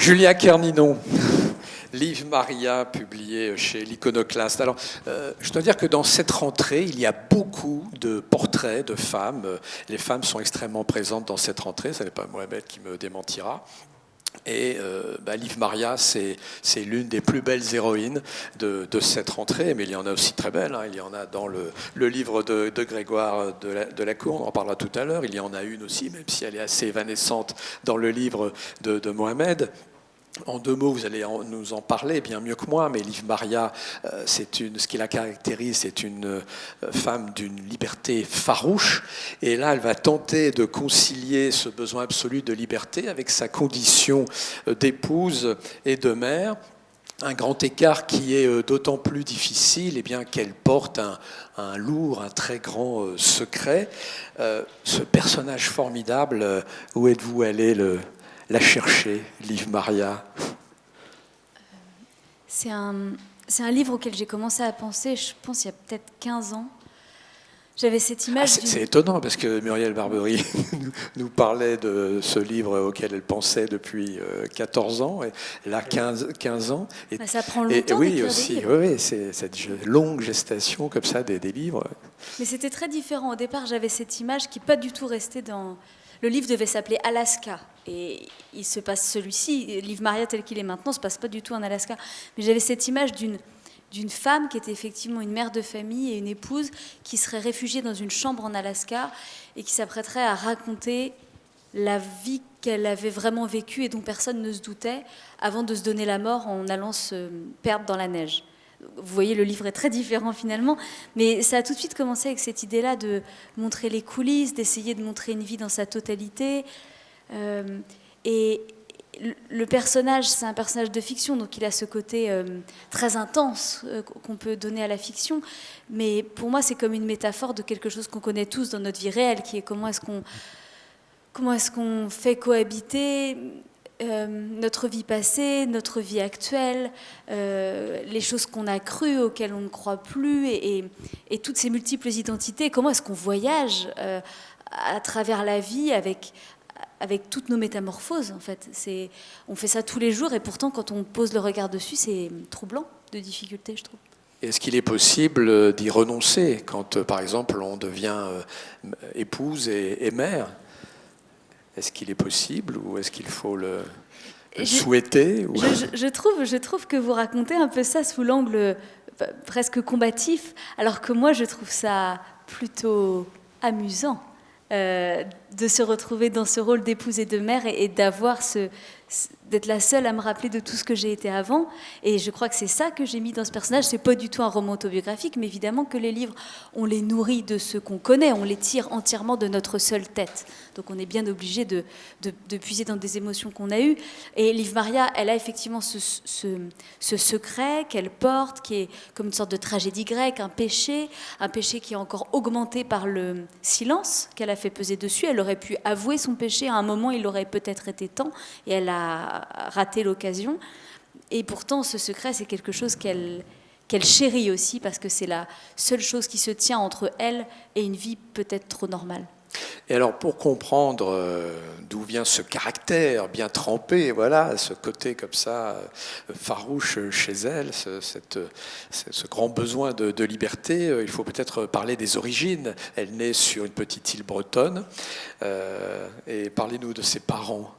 Julia Kerninon, Livre Maria, publié chez l'Iconoclaste. Alors, je dois dire que dans cette rentrée, il y a beaucoup de portraits de femmes. Les femmes sont extrêmement présentes dans cette rentrée, ce n'est pas Mohamed qui me démentira. Et Livre Maria, c'est l'une des plus belles héroïnes de cette rentrée, mais il y en a aussi très belles. Il y en a dans le livre de Grégoire de la Cour, on en parlera tout à l'heure. Il y en a une aussi, même si elle est assez évanescente, dans le livre de Mohamed. En deux mots, vous allez nous en parler bien mieux que moi, mais Livre Maria, ce qui la caractérise, c'est une femme d'une liberté farouche. Et là, elle va tenter de concilier ce besoin absolu de liberté avec sa condition d'épouse et de mère. Un grand écart qui est d'autant plus difficile qu'elle porte un lourd, un très grand secret. Ce personnage formidable, où êtes-vous allé la chercher, Livre Maria? C'est un livre auquel j'ai commencé à penser, je pense, il y a peut-être 15 ans. J'avais cette image... C'est étonnant, parce que Muriel Barbery nous parlait de ce livre auquel elle pensait depuis 14 ans, et là 15 ans. Et, ça prend longtemps oui, aussi, oui, c'est cette longue gestation comme ça des livres. Mais c'était très différent. Au départ, j'avais cette image qui n'est pas du tout restée dans... Le livre devait s'appeler Alaska, et il se passe celui-ci, Livre Maria tel qu'il est maintenant, ne se passe pas du tout en Alaska. Mais j'avais cette image d'une femme qui était effectivement une mère de famille et une épouse qui serait réfugiée dans une chambre en Alaska et qui s'apprêterait à raconter la vie qu'elle avait vraiment vécue et dont personne ne se doutait avant de se donner la mort en allant se perdre dans la neige. Vous voyez, le livre est très différent finalement, mais ça a tout de suite commencé avec cette idée-là de montrer les coulisses, d'essayer de montrer une vie dans sa totalité. Et le personnage, c'est un personnage de fiction, donc il a ce côté très intense qu'on peut donner à la fiction, mais pour moi c'est comme une métaphore de quelque chose qu'on connaît tous dans notre vie réelle, qui est comment est-ce qu'on fait cohabiter notre vie passée, notre vie actuelle, les choses qu'on a crues, auxquelles on ne croit plus, et toutes ces multiples identités. Comment est-ce qu'on voyage à travers la vie avec toutes nos métamorphoses, en fait. On fait ça tous les jours, et pourtant, quand on pose le regard dessus, c'est troublant de difficulté, je trouve. Est-ce qu'il est possible d'y renoncer quand, par exemple, on devient épouse et mère? Est-ce qu'il est possible, ou est-ce qu'il faut le souhaiter ou... je trouve que vous racontez un peu ça sous l'angle presque combatif, alors que moi, je trouve ça plutôt amusant de se retrouver dans ce rôle d'épouse et de mère et d'avoir d'être la seule à me rappeler de tout ce que j'ai été avant. Et je crois que c'est ça que j'ai mis dans ce personnage. C'est pas du tout un roman autobiographique, mais évidemment que les livres, on les nourrit de ce qu'on connaît, on les tire entièrement de notre seule tête. Donc on est bien obligé de puiser dans des émotions qu'on a eues. Et Livre Maria, elle a effectivement ce secret qu'elle porte, qui est comme une sorte de tragédie grecque, un péché qui est encore augmenté par le silence qu'elle a fait peser dessus. Elle aurait pu avouer son péché, à un moment il aurait peut-être été temps, et elle a raté l'occasion. Et pourtant, ce secret, c'est quelque chose qu'elle chérit aussi, parce que c'est la seule chose qui se tient entre elle et une vie peut-être trop normale. Et alors, pour comprendre d'où vient ce caractère bien trempé, voilà, ce côté comme ça farouche chez elle, ce grand besoin de liberté, il faut peut-être parler des origines. Elle naît sur une petite île bretonne, et parlez-nous de ses parents.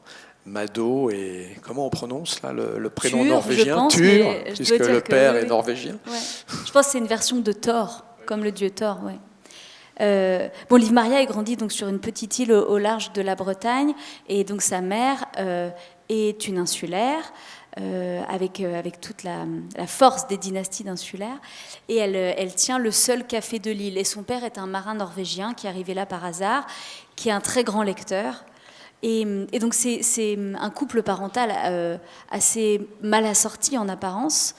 Mado, et comment on prononce là le prénom Tur, norvégien? Tur, puisque le père est norvégien. Ouais. Je pense que c'est une version de Thor, comme le dieu Thor. Ouais. Livre Maria est grandi donc sur une petite île au large de la Bretagne, et donc sa mère est une insulaire. Avec toute la force des dynasties d'insulaires, et elle tient le seul café de l'île. Et son père est un marin norvégien qui est arrivé là par hasard, qui est un très grand lecteur. Et donc c'est un couple parental assez mal assorti en apparence.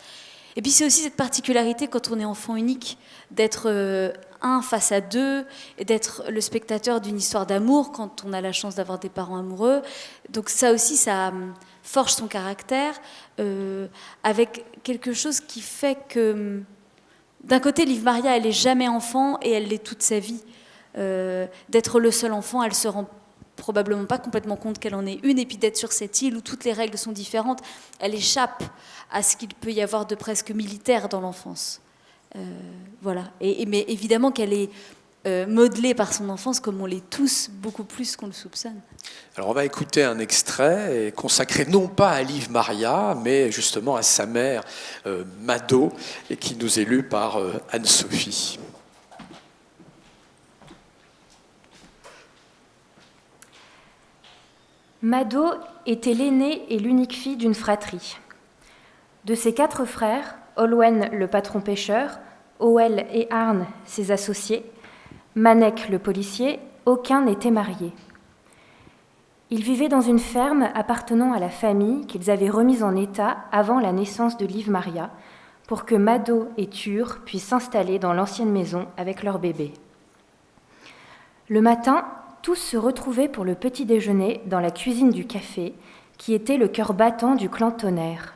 Et puis c'est aussi cette particularité quand on est enfant unique, d'être un face à deux, et d'être le spectateur d'une histoire d'amour quand on a la chance d'avoir des parents amoureux. Donc ça aussi, ça forge son caractère avec quelque chose qui fait que, d'un côté, Livre Maria, elle n'est jamais enfant et elle l'est toute sa vie. D'être le seul enfant, elle se rend probablement pas complètement compte qu'elle en est une, et puis d'être sur cette île où toutes les règles sont différentes, elle échappe à ce qu'il peut y avoir de presque militaire dans l'enfance. Voilà. Mais évidemment qu'elle est modelée par son enfance, comme on l'est tous, beaucoup plus qu'on le soupçonne. Alors on va écouter un extrait consacré non pas à Liv Maria, mais justement à sa mère, Mado, et qui nous est lu par Anne-Sophie. Mado était l'aînée et l'unique fille d'une fratrie. De ses 4 frères, Olwen le patron pêcheur, Oel et Arn ses associés, Manek le policier, aucun n'était marié. Ils vivaient dans une ferme appartenant à la famille qu'ils avaient remise en état avant la naissance de Liv Maria, pour que Mado et Tur puissent s'installer dans l'ancienne maison avec leur bébé. Le matin, tous se retrouvaient pour le petit déjeuner dans la cuisine du café, qui était le cœur battant du clan Tonnerre,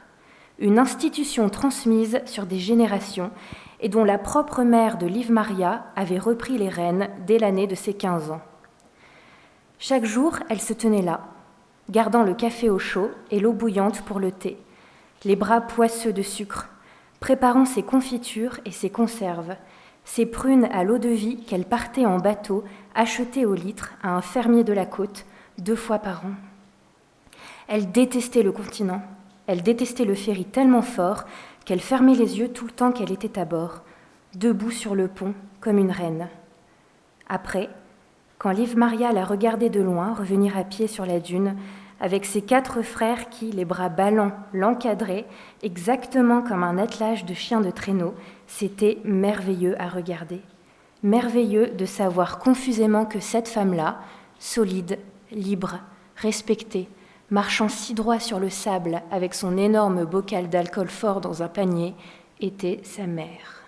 une institution transmise sur des générations et dont la propre mère de Liv Maria avait repris les rênes dès l'année de ses 15 ans. Chaque jour, elle se tenait là, gardant le café au chaud et l'eau bouillante pour le thé, les bras poisseux de sucre, préparant ses confitures et ses conserves, ses prunes à l'eau-de-vie qu'elle partait en bateau acheter au litre à un fermier de la côte 2 fois par an. Elle détestait le continent, elle détestait le ferry tellement fort qu'elle fermait les yeux tout le temps qu'elle était à bord, debout sur le pont comme une reine. Après, quand Liv Maria la regardait de loin revenir à pied sur la dune, avec ses 4 frères qui, les bras ballants, l'encadraient, exactement comme un attelage de chiens de traîneau, c'était merveilleux à regarder. Merveilleux de savoir confusément que cette femme-là, solide, libre, respectée, marchant si droit sur le sable avec son énorme bocal d'alcool fort dans un panier, était sa mère.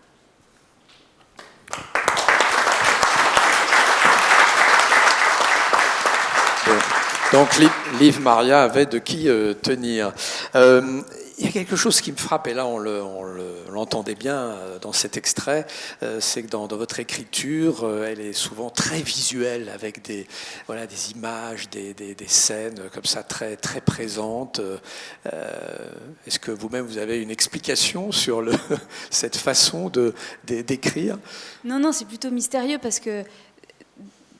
Donc Liv Maria avait de qui tenir. Il y a quelque chose qui me frappe, et là on l'entendait bien dans cet extrait, c'est que dans votre écriture, elle est souvent très visuelle, avec des images, des scènes comme ça très, très présentes. Est-ce que vous-même vous avez une explication sur cette façon d'écrire ? Non, c'est plutôt mystérieux parce que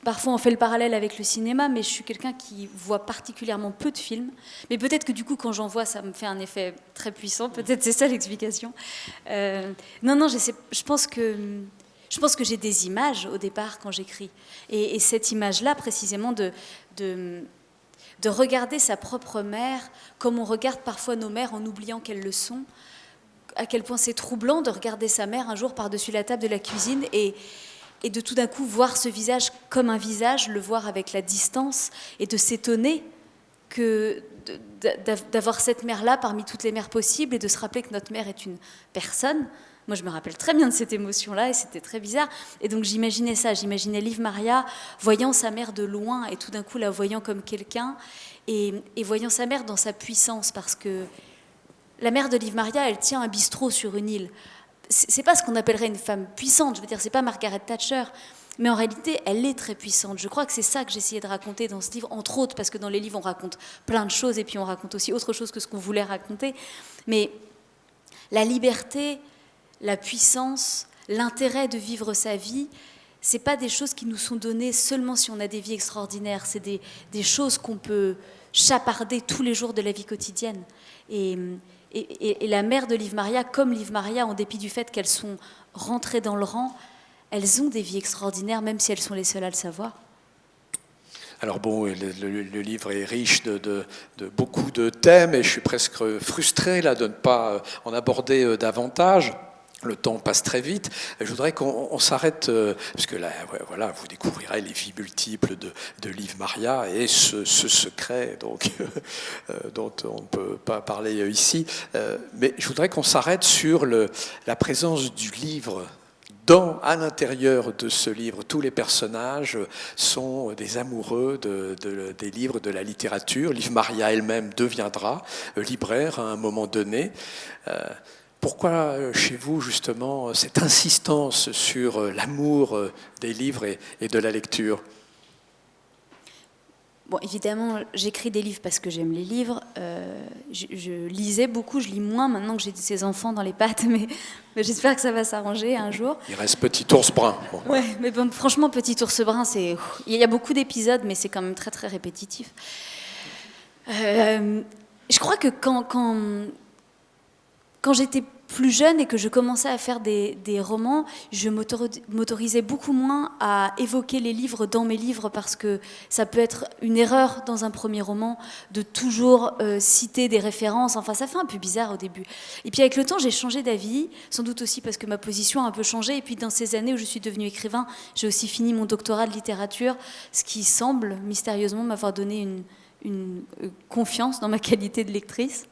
parfois on fait le parallèle avec le cinéma, mais je suis quelqu'un qui voit particulièrement peu de films. Mais peut-être que du coup, quand j'en vois, ça me fait un effet très puissant. Peut-être c'est ça l'explication. Non, je pense que j'ai des images au départ quand j'écris. Et cette image-là, précisément, de regarder sa propre mère comme on regarde parfois nos mères en oubliant qu'elles le sont. À quel point c'est troublant de regarder sa mère un jour par-dessus la table de la cuisine et de tout d'un coup voir ce visage comme un visage, le voir avec la distance, et de s'étonner d'avoir cette mère-là parmi toutes les mères possibles, et de se rappeler que notre mère est une personne. Moi, je me rappelle très bien de cette émotion-là, et c'était très bizarre. Et donc, j'imaginais Liv Maria voyant sa mère de loin, et tout d'un coup la voyant comme quelqu'un, et voyant sa mère dans sa puissance, parce que la mère de Liv Maria, elle tient un bistrot sur une île. C'est pas ce qu'on appellerait une femme puissante, je veux dire, c'est pas Margaret Thatcher, mais en réalité, elle est très puissante. Je crois que c'est ça que j'essayais de raconter dans ce livre, entre autres, parce que dans les livres, on raconte plein de choses, et puis on raconte aussi autre chose que ce qu'on voulait raconter. Mais la liberté, la puissance, l'intérêt de vivre sa vie, c'est pas des choses qui nous sont données seulement si on a des vies extraordinaires, c'est des choses qu'on peut chaparder tous les jours de la vie quotidienne. Et la mère de Liv Maria, comme Liv Maria, en dépit du fait qu'elles sont rentrées dans le rang, elles ont des vies extraordinaires, même si elles sont les seules à le savoir. Alors bon, le livre est riche de beaucoup de thèmes, et je suis presque frustré là, de ne pas en aborder davantage. Le temps passe très vite. Je voudrais qu'on s'arrête, parce que là, voilà, vous découvrirez les vies multiples de Liv Maria et ce secret donc, dont on ne peut pas parler ici. Mais je voudrais qu'on s'arrête sur la présence du livre. À l'intérieur de ce livre, tous les personnages sont des amoureux des livres, de la littérature. Liv Maria elle-même deviendra libraire à un moment donné. Pourquoi, chez vous, justement, cette insistance sur l'amour des livres et de la lecture ? Bon, évidemment, j'écris des livres parce que j'aime les livres. Je lisais beaucoup, je lis moins maintenant que j'ai ces enfants dans les pattes, mais j'espère que ça va s'arranger un jour. Il reste Petit ours brun. Bon. Ouais, mais bon, franchement, Petit ours brun, il y a beaucoup d'épisodes, mais c'est quand même très très répétitif. Je crois que quand j'étais plus jeune et que je commençais à faire des romans, je m'autorisais beaucoup moins à évoquer les livres dans mes livres parce que ça peut être une erreur dans un premier roman de toujours citer des références. Enfin, ça fait un peu bizarre au début. Et puis avec le temps, j'ai changé d'avis, sans doute aussi parce que ma position a un peu changé. Et puis dans ces années où je suis devenue écrivain, j'ai aussi fini mon doctorat de littérature, ce qui semble mystérieusement m'avoir donné une confiance dans ma qualité de lectrice.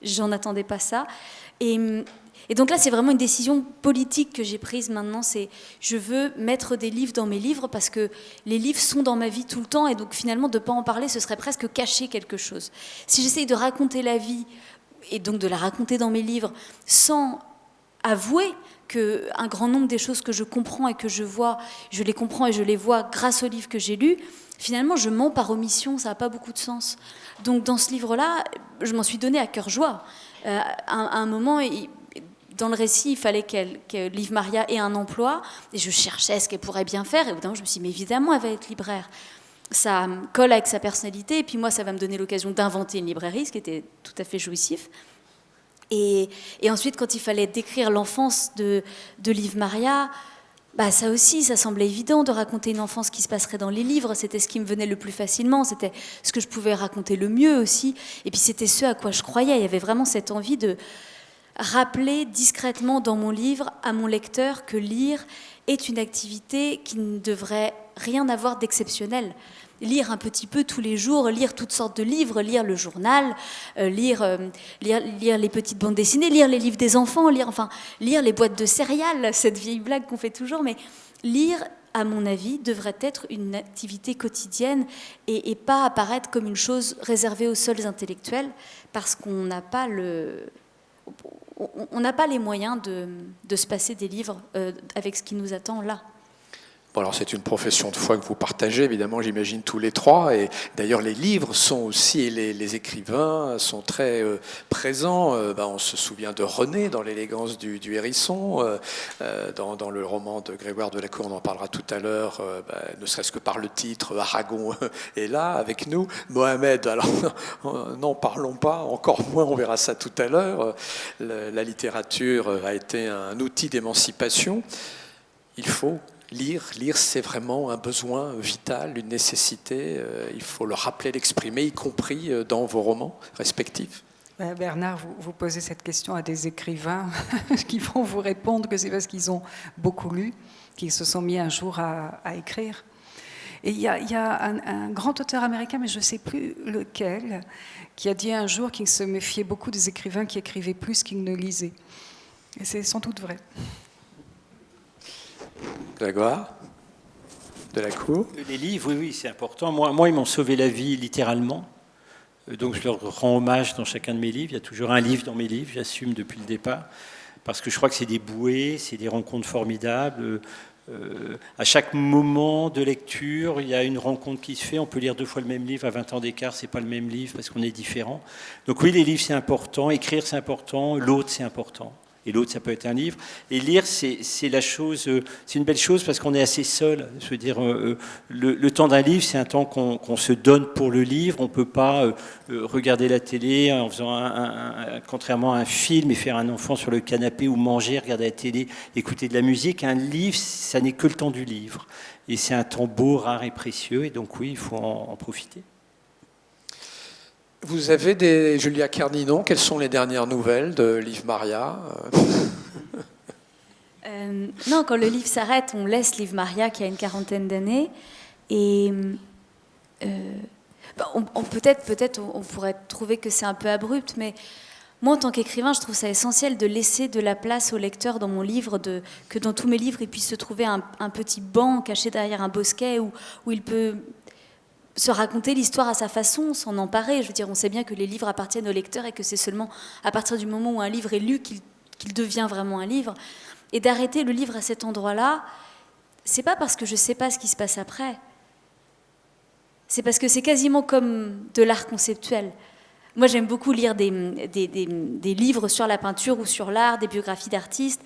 J'en attendais pas ça. Et donc là, c'est vraiment une décision politique que j'ai prise maintenant. C'est je veux mettre des livres dans mes livres parce que les livres sont dans ma vie tout le temps et donc finalement de ne pas en parler, ce serait presque cacher quelque chose. Si j'essaye de raconter la vie et donc de la raconter dans mes livres sans avouer qu'un grand nombre des choses que je comprends et que je vois, je les comprends et je les vois grâce aux livres que j'ai lus, finalement je mens par omission, ça n'a pas beaucoup de sens. Donc dans ce livre-là, je m'en suis donné à cœur joie. À un moment, dans le récit, il fallait que Liv Maria ait un emploi, et je cherchais ce qu'elle pourrait bien faire, et au bout d'un moment, je me suis dit, mais évidemment, elle va être libraire. Ça colle avec sa personnalité, et puis moi, ça va me donner l'occasion d'inventer une librairie, ce qui était tout à fait jouissif. Et ensuite, quand il fallait décrire l'enfance de Liv Maria, bah ça aussi, ça semblait évident de raconter une enfance qui se passerait dans les livres. C'était ce qui me venait le plus facilement, c'était ce que je pouvais raconter le mieux aussi. Et puis c'était ce à quoi je croyais. Il y avait vraiment cette envie de rappeler discrètement dans mon livre à mon lecteur que lire est une activité qui ne devrait rien avoir d'exceptionnel. Lire un petit peu tous les jours, lire toutes sortes de livres, lire le journal, lire les petites bandes dessinées, lire les livres des enfants, lire les boîtes de céréales, cette vieille blague qu'on fait toujours, mais lire, à mon avis, devrait être une activité quotidienne et pas apparaître comme une chose réservée aux seuls intellectuels, parce qu'on n'a pas les moyens de se passer des livres avec ce qui nous attend là. Bon, alors c'est une profession de foi que vous partagez, évidemment, j'imagine tous les trois. Et d'ailleurs, les livres sont aussi, et les écrivains sont très présents. On se souvient de René dans l'élégance du hérisson, dans le roman de Grégoire de la Cour, on en parlera tout à l'heure, ne serait-ce que par le titre, Aragon est là avec nous. Mohamed, alors n'en parlons pas, encore moins, on verra ça tout à l'heure. La littérature a été un outil d'émancipation. Il faut lire, c'est vraiment un besoin vital, une nécessité. Il faut le rappeler, l'exprimer, y compris dans vos romans respectifs. Bernard, vous posez cette question à des écrivains qui vont vous répondre que c'est parce qu'ils ont beaucoup lu, qu'ils se sont mis un jour à écrire. Et il y a un grand auteur américain, mais je ne sais plus lequel, qui a dit un jour qu'il se méfiait beaucoup des écrivains qui écrivaient plus qu'ils ne lisaient. Et c'est sans doute vrai. Grégoire de la Cour. Les livres, oui, c'est important. Moi, ils m'ont sauvé la vie littéralement. Donc je leur rends hommage dans chacun de mes livres. Il y a toujours un livre dans mes livres, j'assume depuis le départ, parce que je crois que c'est des bouées, c'est des rencontres formidables. À chaque moment de lecture, il y a une rencontre qui se fait. On peut lire 2 fois le même livre à 20 ans d'écart, c'est pas le même livre parce qu'on est différent. Donc oui, les livres, c'est important. Écrire, c'est important. L'autre, c'est important. Et l'autre, ça peut être un livre. Et lire, c'est une belle chose parce qu'on est assez seul. Je veux dire, le temps d'un livre, c'est un temps qu'on se donne pour le livre. On ne peut pas regarder la télé en faisant contrairement à un film et faire un enfant sur le canapé ou manger, regarder la télé, écouter de la musique. Un livre, ça n'est que le temps du livre. Et c'est un temps beau, rare et précieux. Et donc oui, il faut en profiter. Vous avez Julia Kerninon, quelles sont les dernières nouvelles de Liv Maria? Non, quand le livre s'arrête, on laisse Liv Maria qui a une 40aine d'années. Et peut-être on pourrait trouver que c'est un peu abrupt, mais moi, en tant qu'écrivain, je trouve ça essentiel de laisser de la place au lecteur dans mon livre, que dans tous mes livres, il puisse se trouver un petit banc caché derrière un bosquet où il peut se raconter l'histoire à sa façon, s'en emparer. Je veux dire, on sait bien que les livres appartiennent au lecteur et que c'est seulement à partir du moment où un livre est lu qu'il devient vraiment un livre. Et d'arrêter le livre à cet endroit-là, c'est pas parce que je sais pas ce qui se passe après. c'est parce que c'est quasiment comme de l'art conceptuel. Moi, j'aime beaucoup lire des livres sur la peinture ou sur l'art, des biographies d'artistes.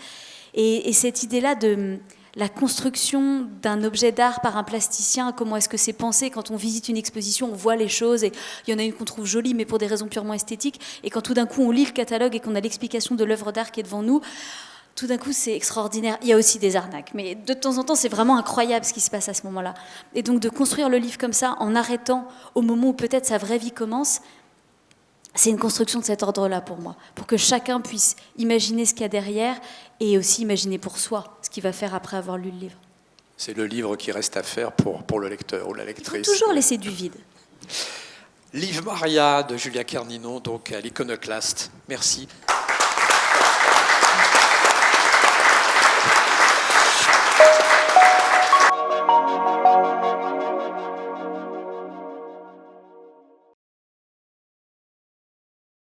Et cette idée-là de la construction d'un objet d'art par un plasticien, comment est-ce que c'est pensé? Quand on visite une exposition, on voit les choses, et il y en a une qu'on trouve jolie, mais pour des raisons purement esthétiques. Et quand tout d'un coup, on lit le catalogue et qu'on a l'explication de l'œuvre d'art qui est devant nous, tout d'un coup, c'est extraordinaire. Il y a aussi des arnaques, mais de temps en temps, c'est vraiment incroyable ce qui se passe à ce moment-là. Et donc, de construire le livre comme ça, en arrêtant au moment où peut-être sa vraie vie commence, c'est une construction de cet ordre-là pour moi, pour que chacun puisse imaginer ce qu'il y a derrière et aussi imaginer pour soi ce qu'il va faire après avoir lu le livre. C'est le livre qui reste à faire pour le lecteur ou la lectrice. Il faut toujours laisser du vide. Liv Maria de Julia Kerninon, donc à l'Iconoclaste. Merci.